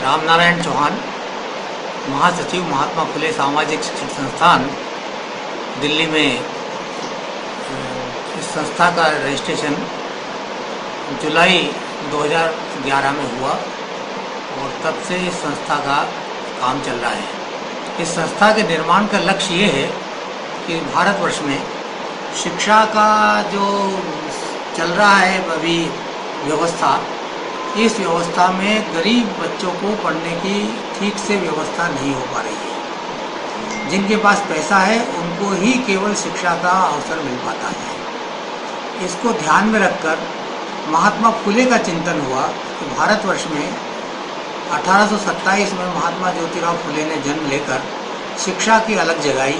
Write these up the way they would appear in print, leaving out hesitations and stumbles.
रामनारायण चौहान, महासचिव महात्मा फुले सामाजिक शिक्षण संस्थान दिल्ली में। इस संस्था का रजिस्ट्रेशन जुलाई 2011 में हुआ और तब से इस संस्था का काम चल रहा है। इस संस्था के निर्माण का लक्ष्य ये है कि भारतवर्ष में शिक्षा का जो चल रहा है अभी व्यवस्था, इस व्यवस्था में गरीब बच्चों को पढ़ने की ठीक से व्यवस्था नहीं हो पा रही है। जिनके पास पैसा है उनको ही केवल शिक्षा का अवसर मिल पाता है। इसको ध्यान में रखकर महात्मा फुले का चिंतन हुआ कि भारतवर्ष में 1827 में महात्मा ज्योतिराव फुले ने जन्म लेकर शिक्षा की अलग जगाई।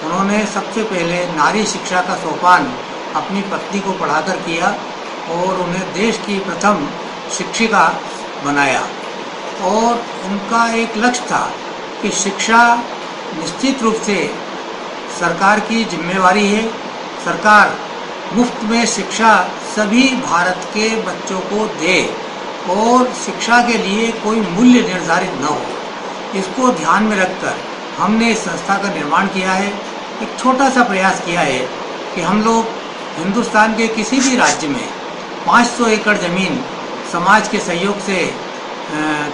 उन्होंने सबसे पहले नारी शिक्षा का सोपान अपनी पत्नी को पढ़ाकर किया और उन्हें देश की प्रथम शिक्षिका बनाया। और उनका एक लक्ष्य था कि शिक्षा निश्चित रूप से सरकार की जिम्मेवारी है। सरकार मुफ्त में शिक्षा सभी भारत के बच्चों को दे और शिक्षा के लिए कोई मूल्य निर्धारित न हो। इसको ध्यान में रखकर हमने इस संस्था का निर्माण किया है। एक छोटा सा प्रयास किया है कि हम लोग हिंदुस्तान के किसी भी राज्य में 500 एकड़ ज़मीन समाज के सहयोग से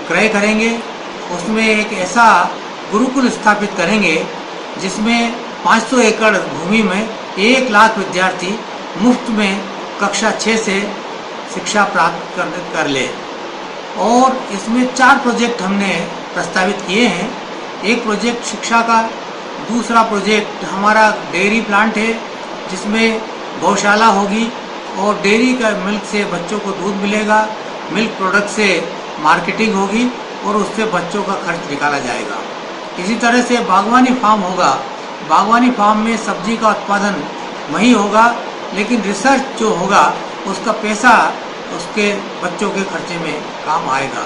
क्रय करेंगे। उसमें एक ऐसा गुरुकुल स्थापित करेंगे जिसमें 500 एकड़ भूमि में 1 लाख विद्यार्थी मुफ्त में कक्षा 6 से शिक्षा प्राप्त कर ले। और इसमें 4 प्रोजेक्ट हमने प्रस्तावित किए हैं। एक प्रोजेक्ट शिक्षा का, दूसरा प्रोजेक्ट हमारा डेयरी प्लांट है जिसमें गौशाला होगी और डेयरी का मिल्क से बच्चों को दूध मिलेगा। मिल्क प्रोडक्ट से मार्केटिंग होगी और उससे बच्चों का खर्च निकाला जाएगा। इसी तरह से बागवानी फार्म होगा। बागवानी फार्म में सब्जी का उत्पादन वही होगा, लेकिन रिसर्च जो होगा उसका पैसा उसके बच्चों के खर्चे में काम आएगा।